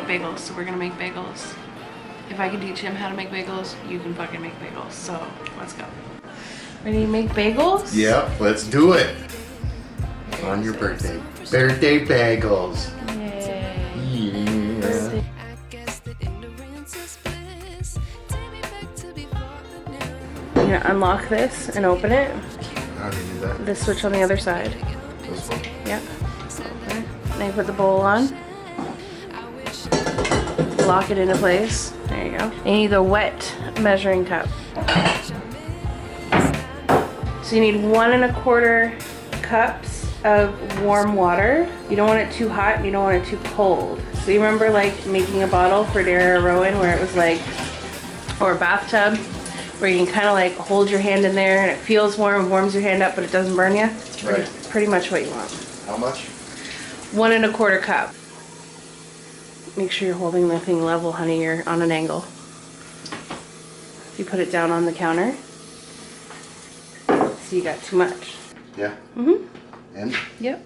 bagels, so we're gonna make bagels. If I can teach him how to make bagels, you can fucking make bagels. So let's go. Ready to make bagels? Yep, let's do it. On your birthday. Birthday bagels. Yay. Yeah. Birthday. You're gonna unlock this and open it. How do you do that? The switch on the other side. This one? Yep. Open it. Now you put the bowl on. Lock it into place. There you go. And you need the wet measuring cup. So you need 1 1/4 cups of warm water. You don't want it too hot and you don't want it too cold. So you remember like making a bottle for Dara or Rowan where it was like, or a bathtub, where you can kind of like hold your hand in there and it feels warm, warms your hand up, but it doesn't burn you? Right. Pretty much what you want. How much? 1 1/4 cup. Make sure you're holding the thing level, honey. You're on an angle. You put it down on the counter. So you got too much. Yeah. Mm-hmm. And? Yep.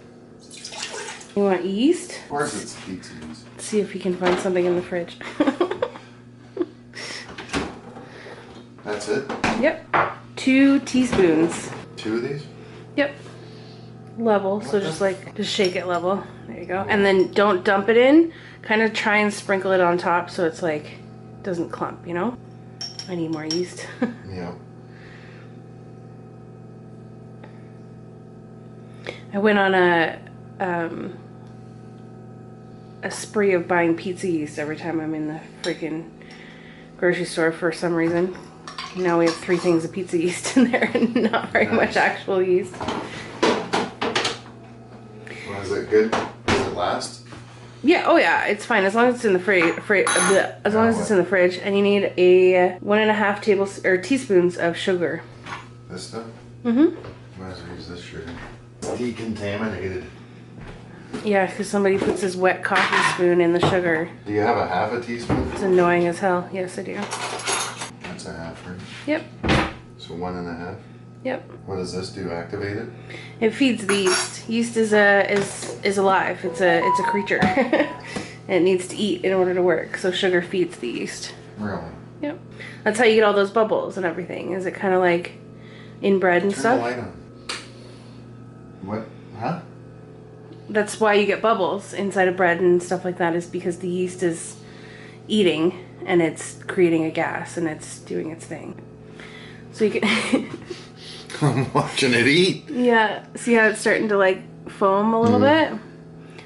You want yeast? Of course it's pizza yeast. Let's see if you can find something in the fridge. That's it? Yep. 2 teaspoons. 2 of these? Yep. Level, so just shake it level. There you go. And then don't dump it in. Kind of try and sprinkle it on top so it's like, doesn't clump, you know? I need more yeast. Yeah. I went on a spree of buying pizza yeast every time I'm in the freaking grocery store for some reason. Now we have 3 things of pizza yeast in there and not very much actual yeast. Well, is it good? Does it last? Yeah, oh yeah, it's fine as long as it's in the fridge. As long as it's in the fridge, and you need a 1 1/2 teaspoons of sugar. This stuff? Mm-hmm. Might as well use this sugar. Decontaminated. Yeah, because somebody puts his wet coffee spoon in the sugar. Do you have a 1/2 teaspoon? It's annoying as hell. Yes, I do. That's a 1/2, right? Yep. So 1 1/2. Yep. What does this do? Activate it? It feeds the yeast. Yeast is alive. It's a creature. And it needs to eat in order to work. So sugar feeds the yeast. Really? Yep. That's how you get all those bubbles and everything. Is it kind of like in bread and Turn stuff? the light on. What? Huh? That's why you get bubbles inside of bread and stuff like that, is because the yeast is eating and it's creating a gas and it's doing its thing. So you can I'm watching it eat. yeah, see how it's starting to like foam a little bit?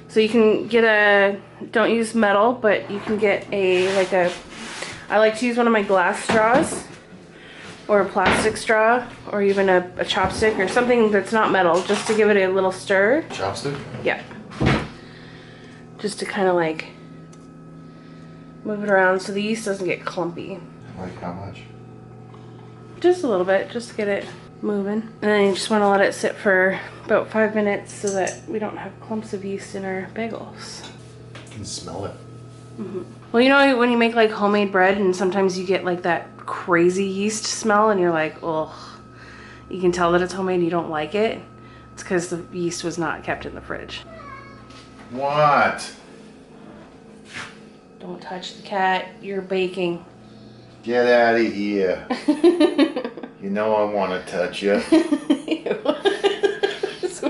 So you can get don't use metal, but you can get I like to use one of my glass straws or a plastic straw or even a chopstick or something that's not metal, just to give it a little stir. Chopstick? Yeah. Just to kind of like move it around so the yeast doesn't get clumpy. Like how much? Just a little bit, just to get it moving. And then you just want to let it sit for about 5 minutes so that we don't have clumps of yeast in our bagels. You can smell it. Mm-hmm. Well, you know when you make like homemade bread and sometimes you get like that crazy yeast smell and you're like, ugh. You can tell that it's homemade and you don't like it. It's because the yeast was not kept in the fridge. What? Don't touch the cat, you're baking. Get out of here. You know I want to touch you.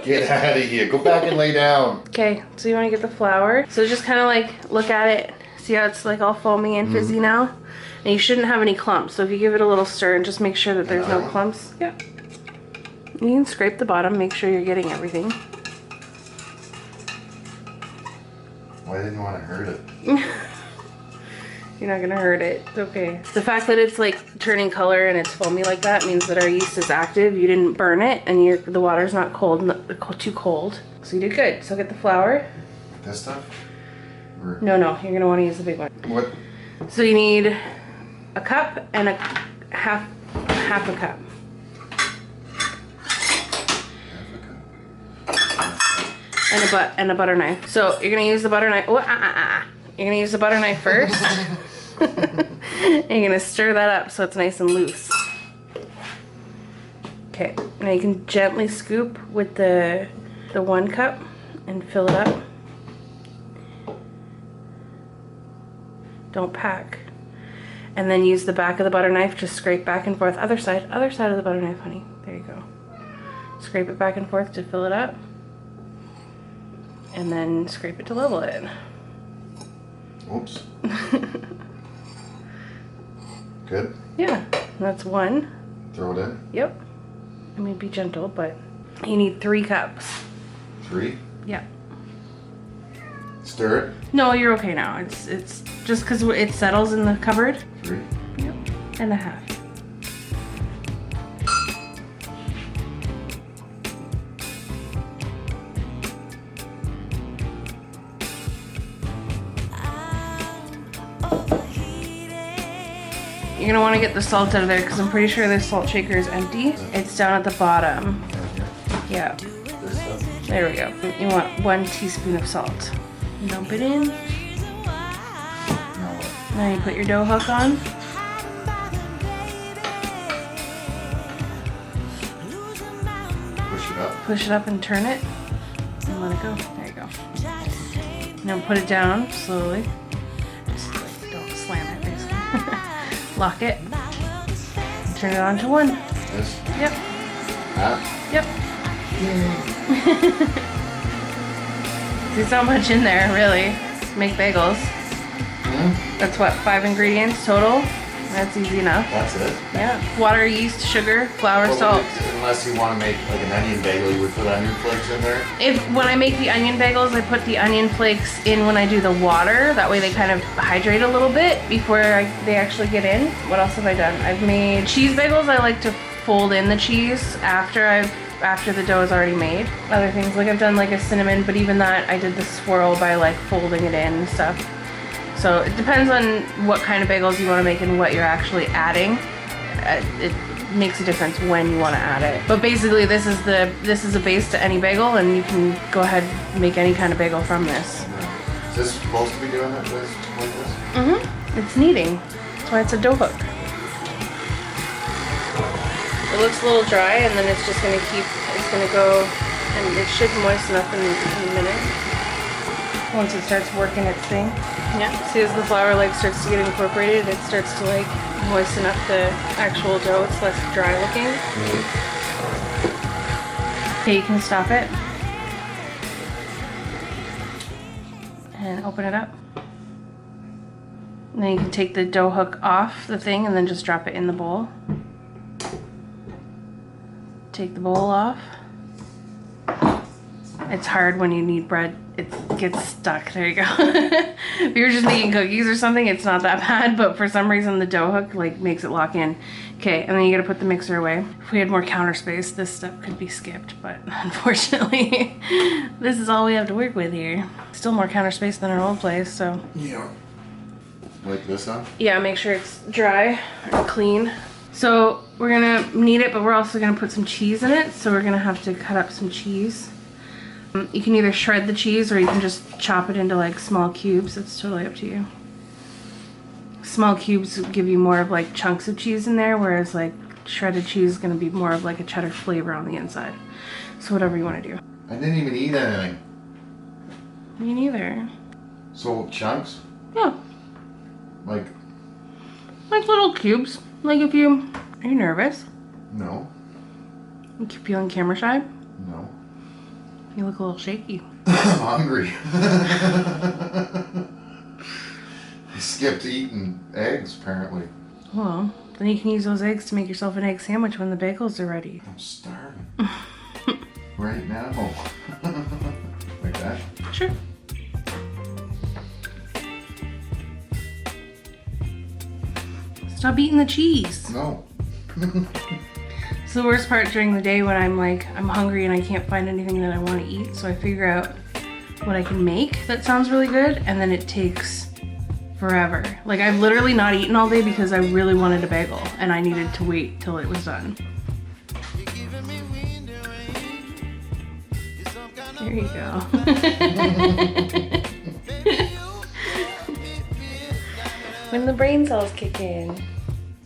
Get out of here. Go back and lay down. Okay, so you want to get the flour. So just kind of like look at it. See how it's like all foamy and fizzy now? And you shouldn't have any clumps. So if you give it a little stir and just make sure that there's no clumps. Yeah. You can scrape the bottom, make sure you're getting everything. Why didn't you want to hurt it? You're not gonna hurt it. It's okay. The fact that it's like turning color and it's foamy like that means that our yeast is active. You didn't burn it, and the water's not cold, too cold. So you did good. So get the flour. This stuff? Or No, you're gonna want to use the big one. what? So you need a cup and a half a cup. And a butter knife. So you're gonna use the butter knife. Oh, You're gonna use the butter knife first. And you're gonna stir that up so it's nice and loose. Okay, now you can gently scoop with the 1 cup and fill it up. don't pack. And then use the back of the butter knife to scrape back and forth. Other side of the butter knife, honey. There you go. Scrape it back and forth to fill it up. And then scrape it to level it. Oops. Good? Yeah, that's one. Throw it in? Yep. I mean, be gentle, but you need 3 cups. 3? Yeah. Stir it? No, you're okay now. It's just because it settles in the cupboard. 3? Yep. And a half. You're gonna want to get the salt out of there because I'm pretty sure this salt shaker is empty. It's down at the bottom. Yeah. This stuff? There we go. You want 1 teaspoon of salt. Dump it in. Now what? Now you put your dough hook on. Push it up. Push it up and turn it. And let it go. There you go. Now put it down slowly. Just like, don't slam it, basically. Lock it. And turn it on to 1. This? Yep. That? Yep. There's not much in there, really. Make bagels. Hmm? That's what, 5 ingredients total? That's easy enough. That's it? Yeah. Water, yeast, sugar, flour, What would salt. unless you want to make like an onion bagel, you would put onion flakes in there? When I make the onion bagels, I put the onion flakes in when I do the water. That way they kind of hydrate a little bit before they actually get in. What else have I done? I've made cheese bagels. I like to fold in the cheese after the dough is already made. Other things, like I've done like a cinnamon, but even that I did the swirl by like folding it in and stuff. So it depends on what kind of bagels you want to make and what you're actually adding. It makes a difference when you want to add it. But basically this is a base to any bagel, and you can go ahead and make any kind of bagel from this. Is this supposed to be doing it like this? Mm-hmm. It's kneading. That's why it's a dough hook. It looks a little dry, and then it's just gonna go, and it should moisten up in a minute. Once it starts working its thing. Yeah, see as the flour like starts to get incorporated, it starts to like moisten up the actual dough. It's less dry looking. Mm-hmm. Okay, you can stop it. And open it up. And then you can take the dough hook off the thing and then just drop it in the bowl. Take the bowl off. It's hard when you knead bread. It gets stuck. There you go. If you're just making cookies or something, it's not that bad, but for some reason the dough hook like makes it lock in. Okay, and then you gotta put the mixer away. If we had more counter space, this stuff could be skipped, but unfortunately, this is all we have to work with here. Still more counter space than our old place, so. Yeah. Like this on? Yeah, make sure it's dry or clean. So we're gonna knead it, but we're also gonna put some cheese in it, so we're gonna have to cut up some cheese. You can either shred the cheese or you can just chop it into like small cubes. It's totally up to you. Small cubes give you more of like chunks of cheese in there, whereas like shredded cheese is going to be more of like a cheddar flavor on the inside. So whatever you want to do. I didn't even eat anything. Me neither. So chunks? Yeah. Like little cubes. Like if you... Are you nervous? No. You feeling camera shy? No. You look a little shaky. I'm hungry. I skipped eating eggs, apparently. Well, then you can use those eggs to make yourself an egg sandwich when the bagels are ready. I'm starving. Right now. Like that? Sure. Stop eating the cheese. No. It's the worst part during the day when I'm hungry and I can't find anything that I want to eat, so I figure out what I can make that sounds really good, and then it takes forever. Like I've literally not eaten all day because I really wanted a bagel and I needed to wait till it was done. There you go. When the brain cells kick in.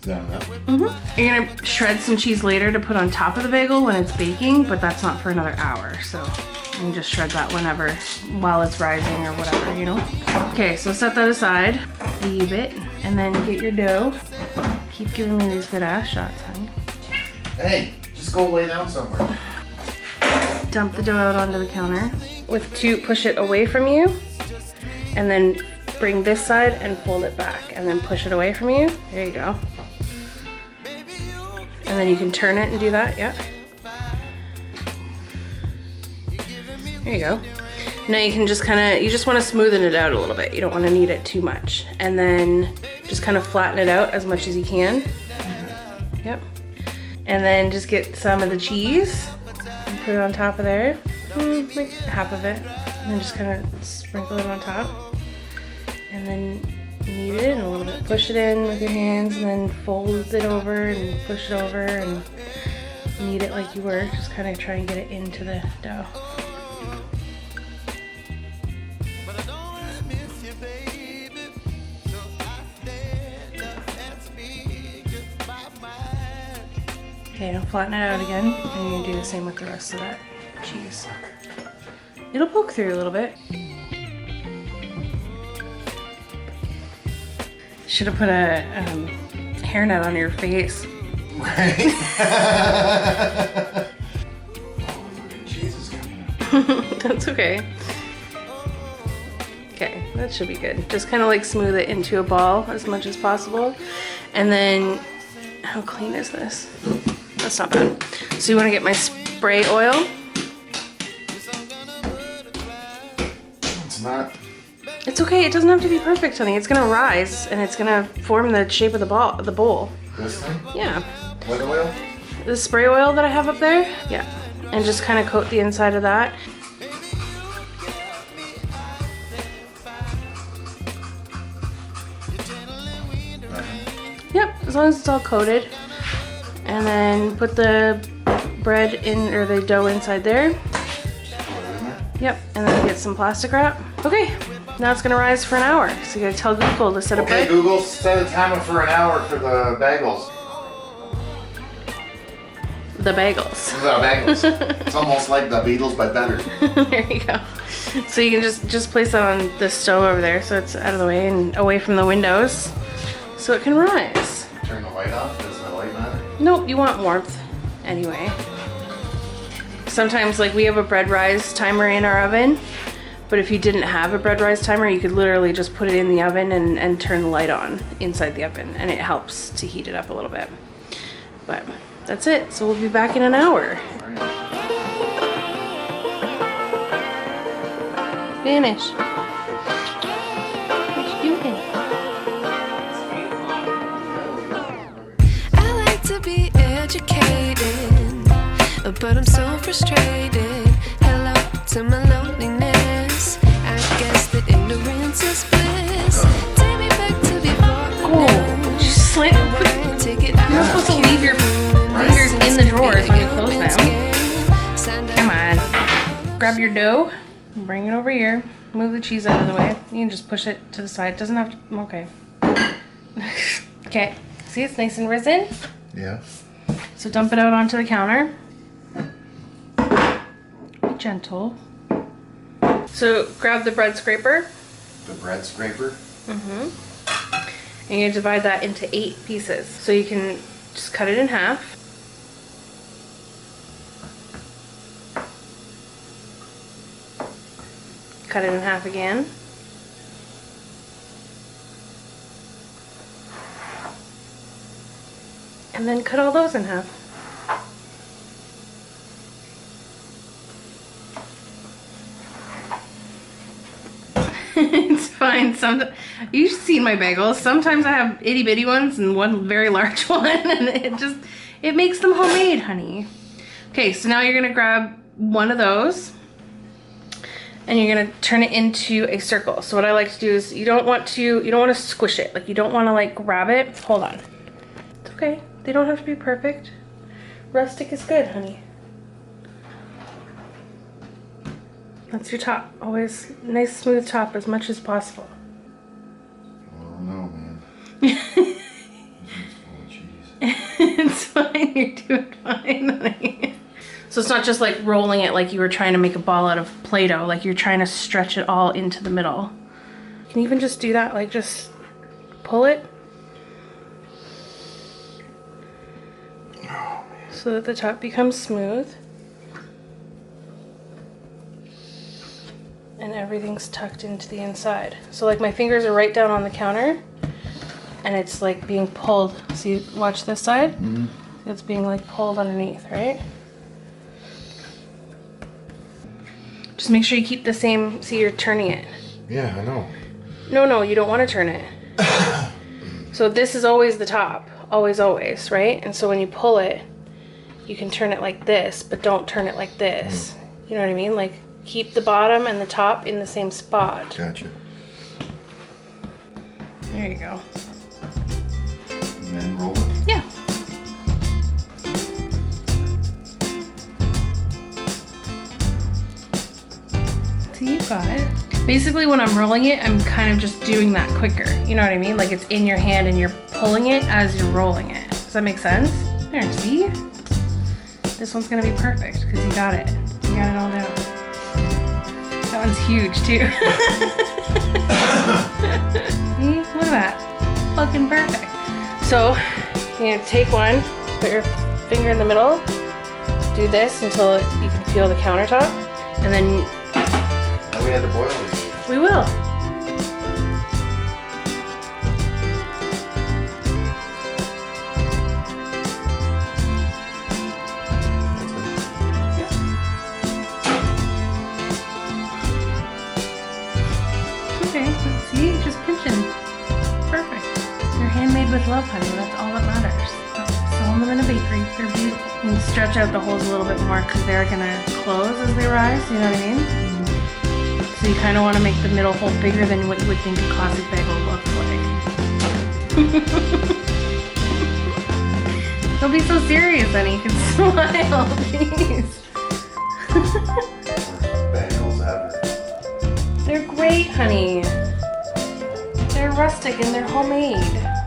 Mm-hmm. You're gonna shred some cheese later to put on top of the bagel when it's baking, but that's not for another hour, so You just shred that whenever, while it's rising or whatever, you know? Okay, so set that aside, leave it, and then get your dough. Keep giving me these good ass shots, honey. Hey, just go lay down somewhere. Dump the dough out onto the counter. Push it away from you, and then bring this side and fold it back, and then push it away from you. There you go. And then you can turn it and do that, yeah. There you go. Now you can just you just want to smoothen it out a little bit. You don't want to knead it too much. And then just kind of flatten it out as much as you can. Yep. And then just get some of the cheese and put it on top of there. Like half of it. And then just kind of sprinkle it on top. And then knead it in a little bit. Push it in with your hands and then fold it over and push it over and knead it like you were. Just kind of try and get it into the dough. Okay, now flatten it out again, and you're gonna do the same with the rest of that cheese. It'll poke through a little bit. Should have put a hairnet on your face. Right? Cheese is coming out. That's okay. Okay, that should be good. Just kind of like smooth it into a ball as much as possible. And then, how clean is this? That's not bad. So you want to get my spray oil. It's not. It's okay. It doesn't have to be perfect, honey. It's gonna rise and it's gonna form the shape of the bowl. This thing? Yeah. What oil? The spray oil that I have up there. Yeah. And just kind of coat the inside of that. Yep. As long as it's all coated. And then put the bread in, or the dough inside there. Yep, and then get some plastic wrap. Okay, now it's gonna rise for an hour. So you gotta tell Google to set a bread. Okay, Google, set a timer for an hour for the bagels. The bagels. The bagels. It's almost like the Beatles, but better. There you go. So you can just place that on the stove over there so it's out of the way and away from the windows so it can rise. Turn the light off, does the light matter? Nope, you want warmth anyway. Sometimes, like, we have a bread rise timer in our oven, but if you didn't have a bread rise timer, you could literally just put it in the oven and turn the light on inside the oven, and it helps to heat it up a little bit. But that's it. So we'll be back in an hour. Vanish. What you doing? I like to be educated, but I'm so frustrated. Hello to my loneliness. I guess that ignorance is bliss. Take me back to before. Oh, just like, you're not supposed to leave your fingers in the drawers when you close them. Come on. Grab your dough, bring it over here, move the cheese out of the way. You can just push it to the side. It doesn't have to, okay. Okay, see, it's nice and risen. Yeah. So dump it out onto the counter. Be gentle. So grab the bread scraper. The bread scraper? Mm-hmm. And you divide that into 8 pieces. So you can just cut it in half. Cut it in half again. And then cut all those in half. It's fine. You've seen my bagels. Sometimes I have itty bitty ones and one very large one, and it makes them homemade, honey. Okay, so now you're gonna grab one of those and you're gonna turn it into a circle. So what I like to do is you don't want to squish it. Like, you don't want to like grab it. Hold on. It's okay. They don't have to be perfect. Rustic is good, honey. That's your top. Always nice smooth top as much as possible. Oh no, man. This one's full of cheese. It's fine. You're doing fine, honey. So it's not just like rolling it like you were trying to make a ball out of Play-Doh. Like you're trying to stretch it all into the middle. You can even just do that, like just pull it. So that the top becomes smooth. And everything's tucked into the inside. So like my fingers are right down on the counter and it's like being pulled. See, watch this side? Mm-hmm. It's being like pulled underneath, right? Just make sure you keep the same, see you're turning it. Yeah, I know. No, you don't want to turn it. So this is always the top, always, right? And so when you pull it, you can turn it like this, but don't turn it like this. You know what I mean? Like keep the bottom and the top in the same spot. Gotcha. There you go. And then roll it. Yeah. So you got it. Basically when I'm rolling it, I'm kind of just doing that quicker. You know what I mean? Like it's in your hand and you're pulling it as you're rolling it. Does that make sense? There, see? This one's gonna be perfect because you got it. You got it all down. That one's huge too. See? Look at that. Fucking perfect. So, you're gonna take one, put your finger in the middle, do this until you can feel the countertop, and then Now we had to boil these. we will. Okay, let's see, just pinching. Perfect. They're handmade with love, honey. That's all that matters. Sell them in a bakery. They're beautiful. You can stretch out the holes a little bit more because they're gonna close as they rise. You know what I mean? So you kind of want to make the middle hole bigger than what you would think a classic bagel looks like. Don't be so serious, honey. You can smile, please. Bagels ever. They're great, honey. They're rustic and they're homemade.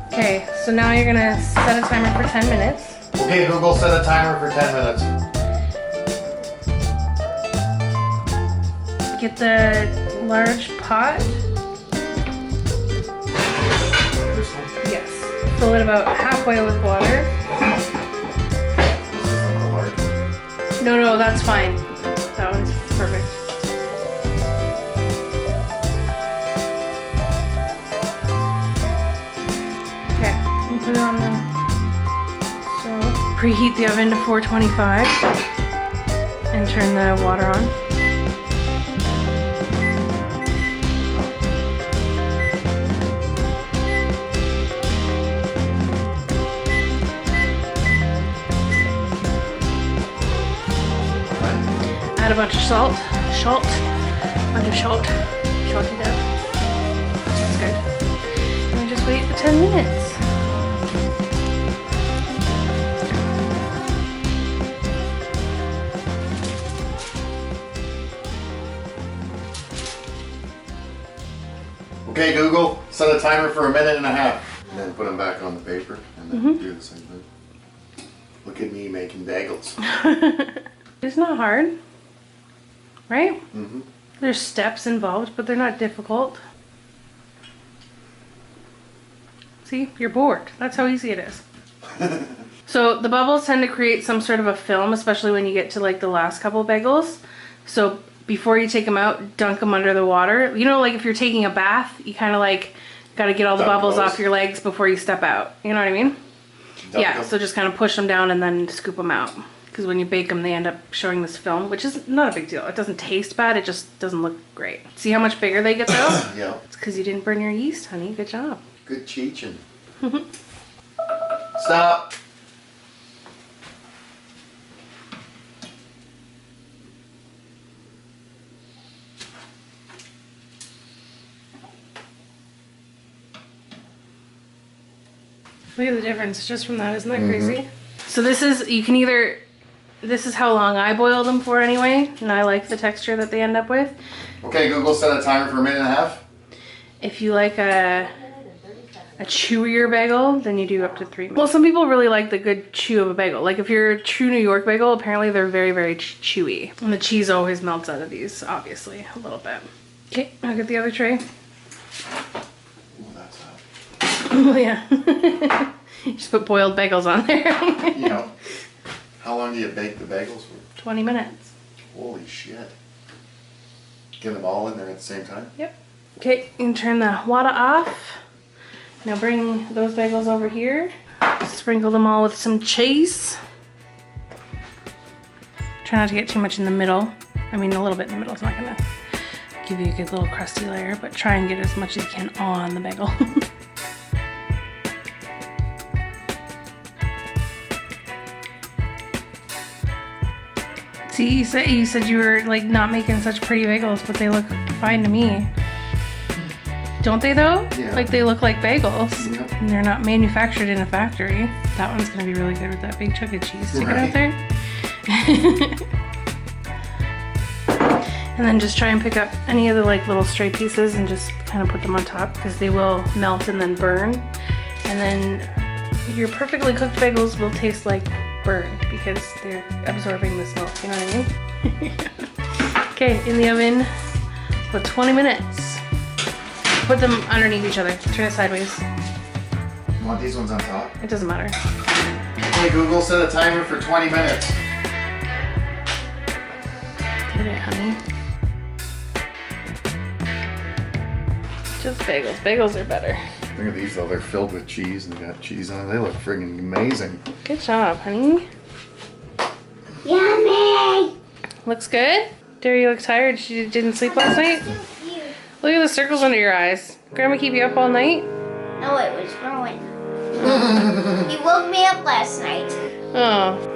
Okay, so now you're gonna set a timer for 10 minutes. Okay, Google, set a timer for 10 minutes. Get the large pot. This one? Yes. Fill it about halfway with water. This isn't the large one. No, that's fine. That one's perfect. Okay, and put it on the stove. Preheat the oven to 425 and turn the water on. Add a bunch of salt, bunch of salt, salt it up. That's good. And we just wait for 10 minutes. Okay, Google, set a timer for 1.5 minutes. And then put them back on the paper and then do the same thing. Look at me making bagels. It's not hard, right? Mm-hmm. There's steps involved, but they're not difficult. See, you're bored. That's how easy it is. So the bubbles tend to create some sort of a film, especially when you get to like the last couple of bagels. So before you take them out, dunk them under the water. You know, like if you're taking a bath, you kind of like got to get all the Dunk bubbles those. off your legs before you step out. You know what I mean? Dunk Yeah, them. so just kind of push them down and then scoop them out. Because when you bake them, they end up showing this film, which is not a big deal. It doesn't taste bad, it just doesn't look great. See how much bigger they get though? Yeah. It's because you didn't burn your yeast, honey. Good job. Good teaching. Stop. Look at the difference just from that. Isn't that crazy? So this is, you can either, this is how long I boil them for anyway, and I like the texture that they end up with. Okay, Google, set a timer for 1.5 minutes. If you like a a chewier bagel, then you do up to 3 minutes. Well, some people really like the good chew of a bagel. Like if you're a true New York bagel, apparently they're very, very chewy. And the cheese always melts out of these, obviously, a little bit. Okay, I'll get the other tray. Ooh, that's hot. Oh yeah. Just put boiled bagels on there. You know, how long do you bake the bagels for? 20 minutes. Holy shit. Get them all in there at the same time? Yep. Okay, you can turn the water off. Now bring those bagels over here. Sprinkle them all with some cheese. Try not to get too much in the middle. I mean, a little bit in the middle is not gonna give you a good little crusty layer, but try and get as much as you can on the bagel. See, you said you were like not making such pretty bagels, but they look fine to me. Don't they though? Yeah. Like they look like bagels. Yep. And they're not manufactured in a factory. That one's gonna be really good with that big chunk of cheese. Stick it out there. And then just try and pick up any of the like little stray pieces and just kind of put them on top because they will melt and then burn. And then your perfectly cooked bagels will taste like burn because they're absorbing the smoke, you know what I mean? Okay, in the oven for 20 minutes. Put them underneath each other. Turn it sideways. You want these ones on top? It doesn't matter. Hey Google, set a timer for 20 minutes. Get it, honey. Just bagels. Bagels are better. Look at these though, they're filled with cheese and they got cheese on it. They look friggin' amazing. Good job, honey. Yummy! Looks good? Derry, you look tired. You didn't sleep last night? Look at the circles under your eyes. Grandma keep you up all night? No, it was growing. He woke me up last night. Oh.